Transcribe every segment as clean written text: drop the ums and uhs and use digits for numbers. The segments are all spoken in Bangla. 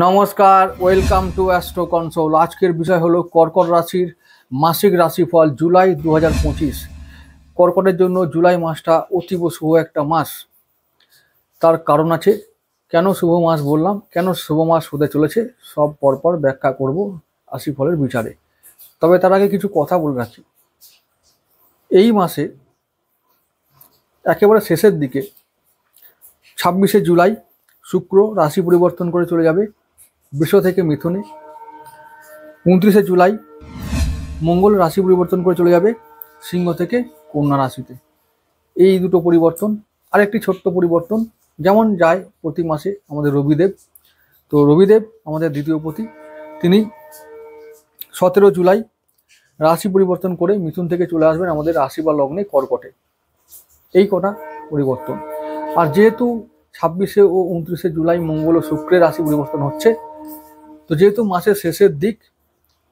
নমস্কার, ওয়েলকাম টু অ্যাস্ট্রো কনসোল। আজকের বিষয় হলো কর্কট রাশির মাসিক রাশিফল জুলাই 2025। কর্কটের জন্য জুলাই মাসটা অতীব শুভ একটা মাস। তার কারণ আছে। কেন শুভ মাস বললাম, কেন শুভ মাস হতে চলেছে, সব পরপর ব্যাখ্যা করব রাশিফলের বিচারে। তবে তার আগে কিছু কথা বলে রাখি। এই মাসে একেবারে শেষের দিকে 26শে জুলাই শুক্র রাশি পরিবর্তন করে চলে যাবে বৃষ থেকে মিথুনে। 29শে জুলাই মঙ্গল রাশি পরিবর্তন করে চলে যাবে সিংহ থেকে কন্যা রাশিতে। এই দুটো পরিবর্তন। আর একটি ছোট্ট পরিবর্তন, যেমন যায় প্রতি মাসে আমাদের রবিদেব। তো রবিদেব আমাদের দ্বিতীয় পতি, তিনি 17 জুলাই রাশি পরিবর্তন করে মিথুন থেকে চলে আসবেন আমাদের রাশি বা লগ্নে কর্কটে। এই কটা পরিবর্তন। আর যেহেতু 26শে ও 29শে জুলাই মঙ্গল ও শুক্রের রাশি পরিবর্তন হচ্ছে, তো যেহেতু মাসের শেষের দিক,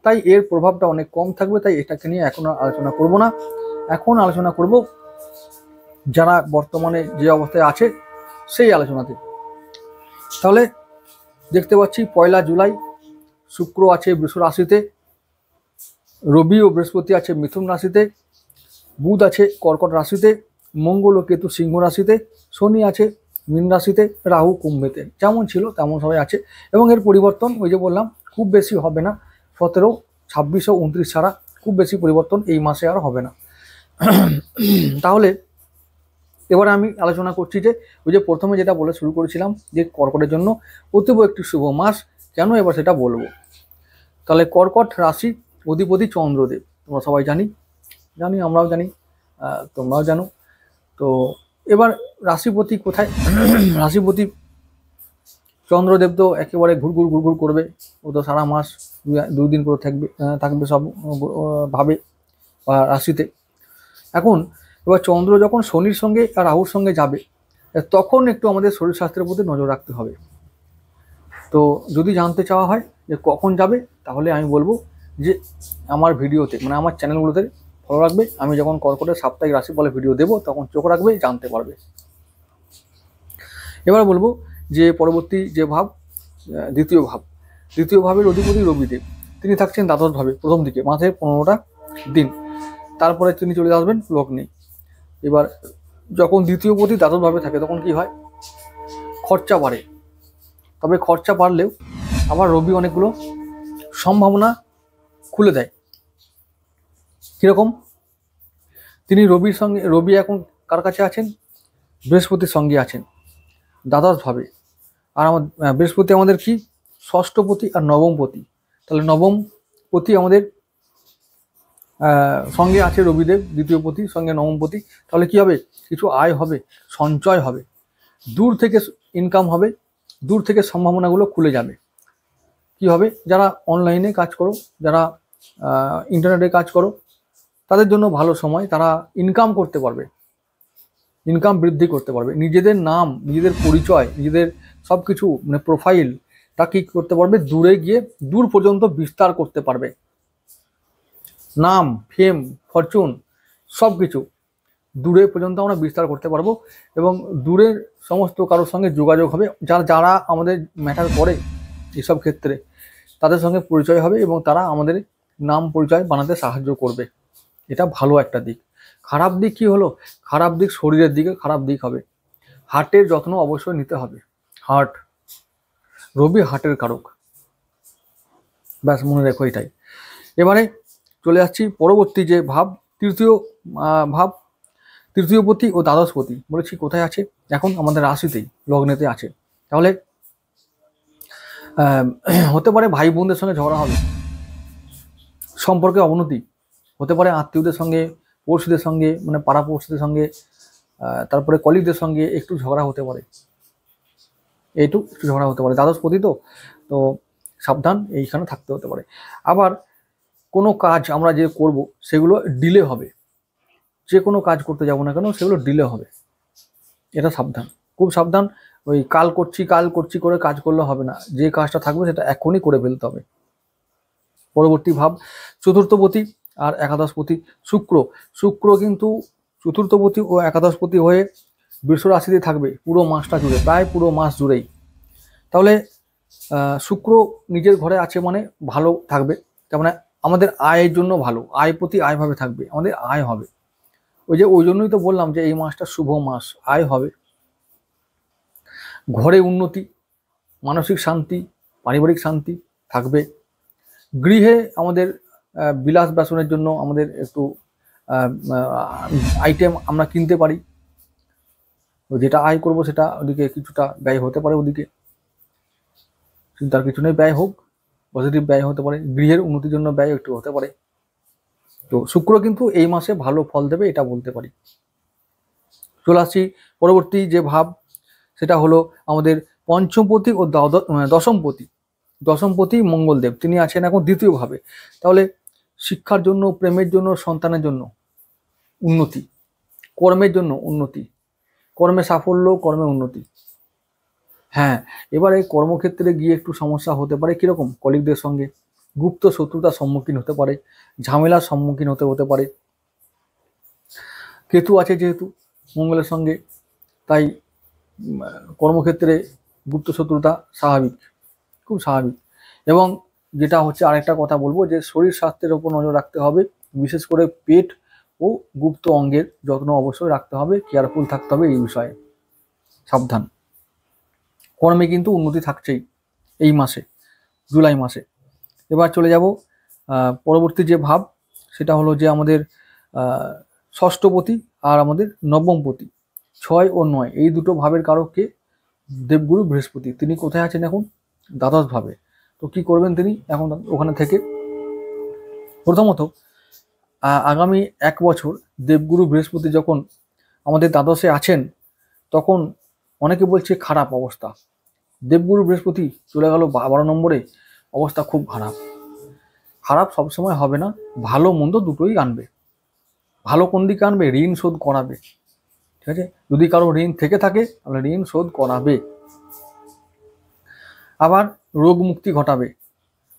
তাই এর প্রভাবটা অনেক কম থাকবে। তাই এটাকে নিয়ে এখন আলোচনা করব না। এখন আলোচনা করব যারা বর্তমানে যে অবস্থায় আছে সেই আলোচনাতে। তাহলে দেখতে পাচ্ছি 1 জুলাই শুক্র আছে বৃষ রাশিতে, রবি ও বৃহস্পতি আছে মিথুন রাশিতে, বুধ আছে কর্কট রাশিতে, মঙ্গল ও কেতু সিংহ রাশিতে, শনি আছে মীন রাশিতে, রাহু কুম্ভেতে। যেমন ছিল তেমন সবাই আছে। এবং এর পরিবর্তন ওই যে বললাম খুব বেশি হবে না। 17, 26 ও 29 ছাড়া খুব বেশি পরিবর্তন এই মাসে আর হবে না। তাহলে এবারে আমি আলোচনা করছি যে ওই যে প্রথমে যেটা বলে শুরু করেছিলাম যে কর্কটের জন্য অতীব একটি শুভ মাস। কেন এবার সেটা বলবো। তাহলে কর্কট রাশি অধিপতি চন্দ্রদেব, তোমরা সবাই জানি, আমরাও জানি, তোমরাও জানো। তো এবার রাশিপতি কোথায়? রাশিপতি চন্দ্রদেব তো একেবারে ঘুরঘুর করবে। ও তো সারা মাস 2 দিন করে থাকবে সব ভাবে বা রাশিতে। এখন এবার চন্দ্র যখন শনির সঙ্গে আর রাহুর সঙ্গে যাবে, তখন একটু আমাদের শরীর স্বাস্থ্যের প্রতি নজর রাখতে হবে। তো যদি জানতে চাওয়া হয় যে কখন যাবে, তাহলে আমি বলবো যে আমার ভিডিওতে, মানে আমার চ্যানেলগুলোতে ফলো রাখবে। আমি যখন কর্কটের সাপ্তাহিক রাশিফলে ভিডিও দেবো তখন চোখ রাখবে, জানতে পারবে। এবার বলবো যে পরবর্তী যে ভাব, দ্বিতীয় ভাবের অধিপতি রবিদেব, তিনি থাকছেন দ্বাদশ ভাবে প্রথম দিকে, মাসে 15টা দিন। তারপরে তিনি চলে আসবেন লগ্নে। এবার যখন দ্বিতীয় পতি দ্বাদশ ভাবে থাকে তখন কি হয়? খরচা বাড়ে। তবে খরচা বাড়লেও আবার রবি অনেকগুলো সম্ভাবনা খুলে দেয়। কিরকম? তিনি রবি এখন কার কাছে আছেন? বৃহস্পতির সঙ্গে আছেন দ্বাদশ ভাবে। আর বৃহস্পতি আমাদের কি ষষ্ঠপতি আর নবমপতি। তাহলে নবমপতি আমাদের সঙ্গে আছে রবিদেব, দ্বিতীয় পতি সঙ্গে নবমপতি। তাহলে কি হবে? কিছু আয় হবে, সঞ্চয় হবে, দূর থেকে ইনকাম হবে, দূর থেকে সম্ভাবনাগুলো খুলে যাবে। কি হবে? যারা অনলাইনে কাজ করো, যারা ইন্টারনেটে কাজ করো, তাদের জন্য ভালো সময়। তারা ইনকাম করতে পারবে, ইনকাম বৃদ্ধি করতে পারবে। নিজেদের নাম, নিজেদের পরিচয়, নিজেদের সব কিছু মানে প্রোফাইল, তা কি করতে পারবে? দূরে গিয়ে দূর পর্যন্ত বিস্তার করতে পারবে। নাম, ফেম, ফরচুন সব কিছু দূরে পর্যন্ত আমরা বিস্তার করতে পারবো। এবং দূরের সমস্ত কারোর সঙ্গে যোগাযোগ হবে। যারা আমাদের ম্যাটার করে এসব ক্ষেত্রে, তাদের সঙ্গে পরিচয় হবে এবং তারা আমাদের নাম পরিচয় বানাতে সাহায্য করবে। এটা ভালো একটা দিক। খারাপ দিক কি হলো? খারাপ দিক শরীরের দিকে খারাপ দিক হবে। হার্টের যত্ন অবশ্যই নিতে হবে। রবি হার্টের কারক, ব্যাস মনে রেখো এটাই। এবারে চলে যাচ্ছি পরবর্তী যে ভাব, তৃতীয়পতি ও দ্বাদশপতি। বলেছি কোথায় আছে? এখন আমাদের রাশিতেই, লগ্নেতে আছে। তাহলে হতে পারে ভাই বোনদের সঙ্গে ঝগড়া হবে, সম্পর্কে অবনতি হতে পারে, আত্মীয়দের সঙ্গে, পড়শিদের সঙ্গে, মানে পাড়া পড়শিদের সঙ্গে, তারপরে কলিগদের সঙ্গে একটু ঝগড়া হতে পারে, একটু ঝগড়া হতে পারে। দ্বাদশপতি তো সাবধান, এইখানে থাকতে হতে পারে। আবার কোনো কাজ আমরা যে করব সেগুলো ডিলে হবে। যে কোনো কাজ করতে যাব না কেন সেগুলো ডিলে হবে, এটা সাবধান, খুব সাবধান। ওই কাল করছি করে কাজ করলে হবে না। যে কাজটা থাকবে সেটা এখনই করে ফেলতে হবে। পরবর্তী ভাব চতুর্থপতি আর একাদশপতি শুক্র কিন্তু চতুর্থপতি ও একাদশপতি হয়ে বৃষ রাশিতে থাকবে পুরো মাসটা জুড়ে, প্রায় পুরো মাস জুড়েই। তাহলে শুক্র নিজের ঘরে আছে মানে ভালো থাকবে, তার মানে আমাদের আয়ের জন্য ভালো, আয় প্রতি আয়ভাবে থাকবে, আমাদের আয় হবে। ওই জন্যই তো বললাম যে এই মাসটা শুভ মাস, আয় হবে, ঘরে উন্নতি, মানসিক শান্তি, পারিবারিক শান্তি থাকবে। গৃহে আমাদের বিলাস বাসনের জন্য আমাদের একটু আইটেম আমরা কিনতে পারি, যেটা আয় করব সেটা ওদিকে কিছুটা ব্যয় হতে পারে, ওদিকে চিন্তার কিছু নেই, ব্যয় হোক, পজিটিভ ব্যয় হতে পারে, গৃহের উন্নতির জন্য ব্যয় একটু হতে পারে। তো শুক্র কিন্তু এই মাসে ভালো ফল দেবে, এটা বলতে পারি। চলে আসছি পরবর্তী যে ভাব, সেটা হলো আমাদের পঞ্চমপতি ও দশমপতি। দশমপতি মঙ্গলদেব, তিনি আছেন এখন দ্বিতীয় ভাবে। তাহলে শিক্ষার জন্য, প্রেমের জন্য, সন্তানের জন্য উন্নতি, কর্মের জন্য উন্নতি, কর্মে সাফল্য, কর্মে উন্নতি। হ্যাঁ, এবারে কর্মক্ষেত্রে গিয়ে একটু সমস্যা হতে পারে, কিরকম, কলিগদের সঙ্গে গুপ্ত শত্রুতার সম্মুখীন হতে পারে, ঝামেলার সম্মুখীন হতে পারে। কেতু আছে যেহেতু মঙ্গলের সঙ্গে, তাই কর্মক্ষেত্রে গুপ্ত শত্রুতা স্বাভাবিক, খুব স্বাভাবিক। এবং যেটা হচ্ছে আরেকটা কথা বলবো, যে শরীর স্বাস্থ্যের ওপর নজর রাখতে হবে, বিশেষ করে পেট ও গুপ্ত অঙ্গের যত্ন অবশ্যই রাখতে হবে, কেয়ারফুল থাকতে হবে এই বিষয়ে, সাবধান। কর্মে কিন্তু উন্নতি থাকছেই এই মাসে, জুলাই মাসে। এবার চলে যাব পরবর্তী যে ভাব, সেটা হলো যে আমাদের ষষ্ঠপতি আর আমাদের নবমপতি, 6 ও 9, এই দুটো ভাবের কারককে দেবগুরু বৃহস্পতি। তিনি কোথায় আছেন এখন? দ্বাদশ ভাবে। তো কি করবেন তিনি এখন ওখানে থেকে? প্রথমত আগামী 1 বছর দেবগুরু বৃহস্পতি যখন আমাদের দ্বাদশে আছেন, তখন অনেকে বলছে খারাপ অবস্থা, দেবগুরু বৃহস্পতি চলে গেল 12 নম্বরে, অবস্থা খুব খারাপ। খারাপ সবসময় হবে না, ভালো মন্দ দুটোই আনবে। ভালো কোন দিকে আনবে? ঋণ শোধ করাবে, ঠিক আছে? যদি কারো ঋণ থেকে থাকে তাহলে ঋণ শোধ করাবে। আবার রোগ মুক্তি ঘটাবে,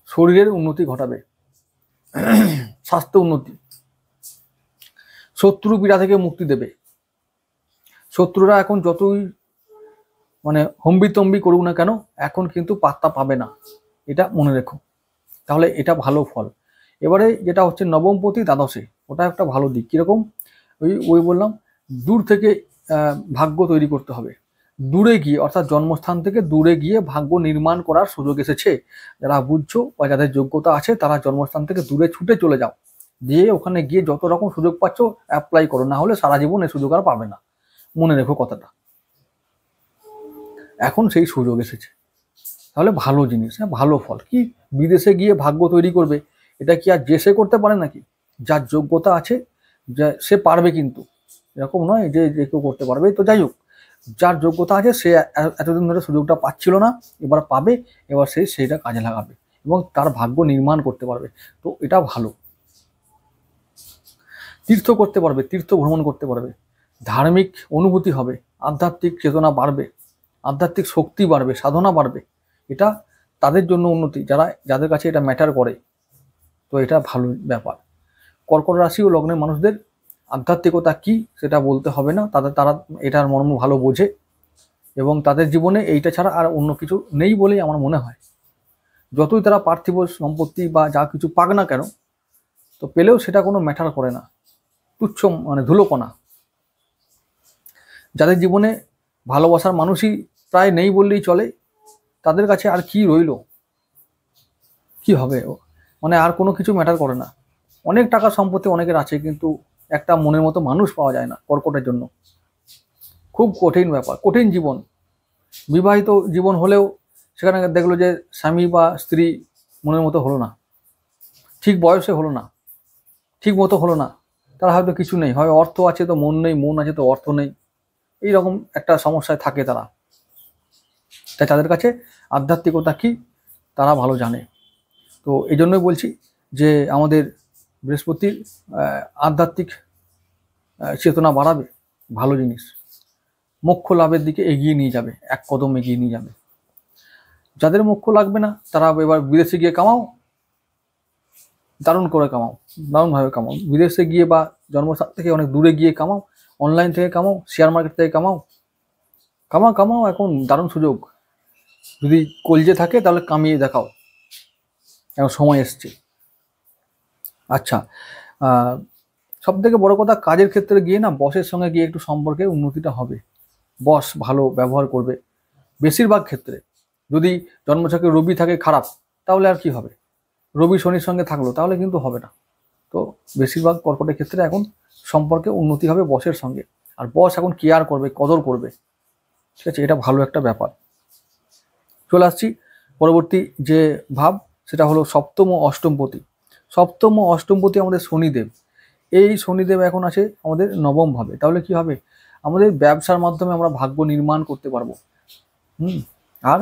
শরীরের উন্নতি ঘটাবে, স্বাস্থ্য উন্নতি, শত্রু পীড়া থেকে মুক্তি দেবে। শত্রুরা এখন যতই মানে হম্বিতম্বি করুক না কেন, এখন কিন্তু পাত্তা পাবে না, এটা মনে রেখো। তাহলে এটা ভালো ফল। এবারে যেটা হচ্ছে নবমপতি দ্বাদশে, ওটা একটা ভালো দিক। কিরকম? ওই বললাম, দূর থেকে ভাগ্য তৈরি করতে হবে, দূরে গিয়ে, অর্থাৎ জন্মস্থান থেকে দূরে গিয়ে ভাগ্য নির্মাণ করার সুযোগ এসেছে। যারা বুঝছো বা যাদের যোগ্যতা আছে, তারা জন্মস্থান থেকে দূরে ছুটে চলে যাও, দিয়ে ওখানে গিয়ে যত রকম সুযোগ পাচ্ছ অ্যাপ্লাই করো, না হলে সারা জীবন এই সুযোগ আর পাবে না, মনে রেখো কথাটা। এখন সেই সুযোগ এসেছে, তাহলে ভালো জিনিস, হ্যাঁ, ভালো ফল। কি বিদেশে গিয়ে ভাগ্য তৈরি করবে, এটা কি আর যে সে করতে পারে নাকি? যার যোগ্যতা আছে যা সে পারবে, কিন্তু এরকম নয় যে যে কেউ করতে পারবে। তো যাই হোক, যার যোগ্যতা আছে সে এতদিন ধরে সুযোগটা পাচ্ছিল না, এবার পাবে, এবার সে সেইটা কাজে লাগাবে এবং তার ভাগ্য নির্মাণ করতে পারবে। তো এটা ভালো। তীর্থ করতে পারবে, তীর্থ ভ্রমণ করতে পারবে, ধার্মিক অনুভূতি হবে, আধ্যাত্মিক চেতনা বাড়বে, আধ্যাত্মিক শক্তি বাড়বে, সাধনা বাড়বে। এটা তাদের জন্য উন্নতি, যাদের কাছে এটা ম্যাটার করে। তো এটা ভালো ব্যাপার। কর্কট রাশি ও লগ্নের মানুষদের আধ্যাত্মিকতা কি সেটা বলতে হবে না, তারা এটার মর্ম ভালো বোঝে এবং তাদের জীবনে এইটা ছাড়া আর অন্য কিছু নেই বলেই আমার মনে হয়। যতই তারা পার্থিব সম্পত্তি বা যা কিছু পাক না কেন, তো পেলেও সেটা কোনো ম্যাটার করে না, তুচ্ছ মানে ধুলোকণা। যাদের জীবনে ভালোবাসার মানুষই প্রায় নেই বললেই চলে, তাদের কাছে আর কি রইল, কি হবে? মানে আর কোনো কিছু ম্যাটার করে না। অনেক টাকা সম্পত্তি অনেকের আছে, কিন্তু একটা মনের মতো মানুষ পাওয়া যায় না কর্কটের জন্য। খুব কঠিন ব্যাপার, কঠিন জীবন। বিবাহিত জীবন হলেও সেখানে দেখলো যে স্বামী বা স্ত্রী মনের মতো হলো না, ঠিক বয়সে হলো না, ঠিক মতো হলো না। তারা হয়তো কিছু নেই, হয় অর্থ আছে তো মন নেই, মন আছে তো অর্থ নেই, এইরকম একটা সমস্যায় থাকে তারা। তাই তাদের কাছে আধ্যাত্মিকতা কি তারা ভালো জানে। তো এই জন্যই বলছি যে আমাদের বৃহস্পতির আধ্যাত্মিক চেতনা বাড়াবে, ভালো জিনিস, মোক্ষ লাভের দিকে এগিয়ে নিয়ে যাবে, এক কদম এগিয়ে নিয়ে যাবে। যাদের মোক্ষ লাগবে না, তারা এবার বিদেশে গিয়ে কামাও, দারুণ করে কামাও, দারুণভাবে কামাও, বিদেশে গিয়ে বা জন্মস্থান থেকে অনেক দূরে গিয়ে কামাও, অনলাইন থেকে কামাও, শেয়ার মার্কেট থেকে কামাও, কামাও, এখন দারুণ সুযোগ। যদি কলজে থাকে তাহলে কামিয়ে দেখাও, এখন সময় এসছে। আচ্ছা, সব থেকে বড় কথা, কাজের ক্ষেত্রে গিয়ে না বসের সঙ্গে গিয়ে একটু সম্পর্কে উন্নতিটা হবে, বস ভালো ব্যবহার করবে বেশিরভাগ ক্ষেত্রে। যদি জন্মছকে রবি থাকে খারাপ, তাহলে আর কি হবে, রবি শনির সঙ্গে থাকলো তাহলে কিন্তু হবে না। তো বেশিরভাগ কর্কটের ক্ষেত্রে এখন সম্পর্কে উন্নতি হবে বসের সঙ্গে, আর বস এখন কেয়ার করবে, কদর করবে, ঠিক আছে, এটা ভালো একটা ব্যাপার। চলে আসছি পরবর্তী যে ভাব, সেটা হলো সপ্তম ও অষ্টমপতি। সপ্তম ও অষ্টমপতি আমাদের শনিদেব। এই শনিদেব এখন আছে আমাদের নবম ভাবে, তাহলে কি হবে, আমাদের ব্যবসার মাধ্যমে আমরা ভাগ্য নির্মাণ করতে পারবো। আর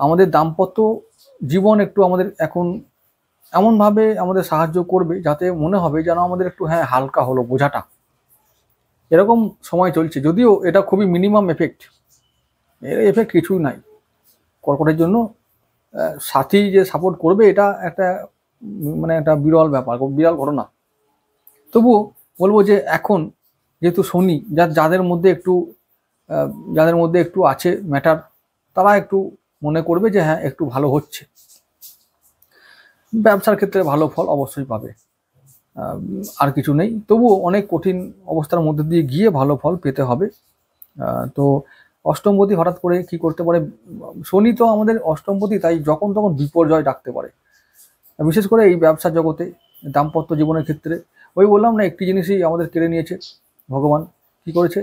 আমাদের দাম্পত্য জীবন একটু আমাদের এখন এমনভাবে আমাদের সাহায্য করবে যাতে মনে হবে যেন আমাদের একটু হালকা হলো বোঝাটা, এরকম সময় চলছে। যদিও এটা খুবই মিনিমাম এফেক্ট, এর এফেক্ট কিছুই নাই কর্কটের জন্য। সাথী যে সাপোর্ট করবে এটা একটা মানে একটা বিরল ব্যাপার, বিরল ঘটনা। তবুও বলবো যে এখন যেহেতু শনি, যাদের মধ্যে একটু আছে ম্যাটার, তারা একটু মনে করবে যে হ্যাঁ একটু ভালো হচ্ছে, ব্যবসার ক্ষেত্রে ভালো ফল অবশ্যই পাবে, আর কিছু নেই। তবুও অনেক কঠিন অবস্থার মধ্যে দিয়ে গিয়ে ভালো ফল পেতে হবে। তো অষ্টমপতি হঠাৎ করে কি করতে পারে, শনি তো আমাদের অষ্টমপতি, তাই যখন তখন বিপর্যয় ডাকতে পারে, বিশেষ করে এই ব্যবসা জগতে, দাম্পত্য জীবনের ক্ষেত্রে। ওই বললাম না, একটি জিনিসই আমাদের কেড়ে নিয়েছে ভগবান, কি করেছে,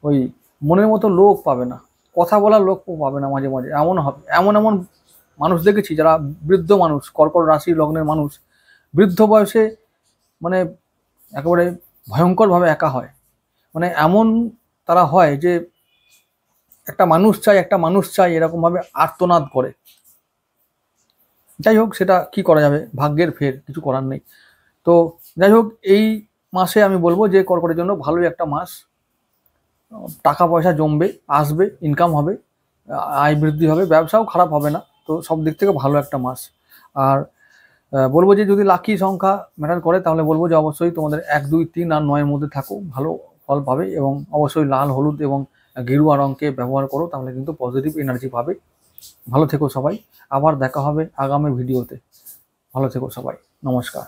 ওই মনের মতো লোক পাবে না, কথা বলার লোক পাবে না, মাঝে মাঝে এমন হবে, এমন এমন মানুষ দেখেছি যারা বৃদ্ধ মানুষ, কর্কট রাশি লগ্নের মানুষ, বৃদ্ধ বয়সে মানে একেবারে ভয়ঙ্করভাবে একা হয়, মানে এমন তারা হয় যে একটা মানুষ চাই এরকমভাবে আর্তনাদ করে। যাই হোক, সেটা কি করা যাবে, ভাগ্যের ফের, কিছু করার নেই। তো যাই হোক, এই মাসে আমি বলবো যে কর্কটের জন্য ভালোই একটা মাস, টাকা পয়সা জমবে, আসবে, ইনকাম হবে, আয় বৃদ্ধি হবে, ব্যবসাও খারাপ হবে না। তো সব দিক থেকে ভালো একটা মাস। আর বলবো যে যদি লাকি সংখ্যা ম্যাটার করে, তাহলে বলবো যে অবশ্যই তোমাদের 1, 2, 3 আর 9-এর মধ্যে থাকো, ভালো ফল পাবে। এবং অবশ্যই লাল, হলুদ এবং গেরুয়া রঙকে ব্যবহার করো, তাহলে কিন্তু পজিটিভ এনার্জি পাবে। ভালো থেকো সবাই, আবার দেখা হবে আগামী ভিডিওতে। ভালো থেকো সবাই, নমস্কার।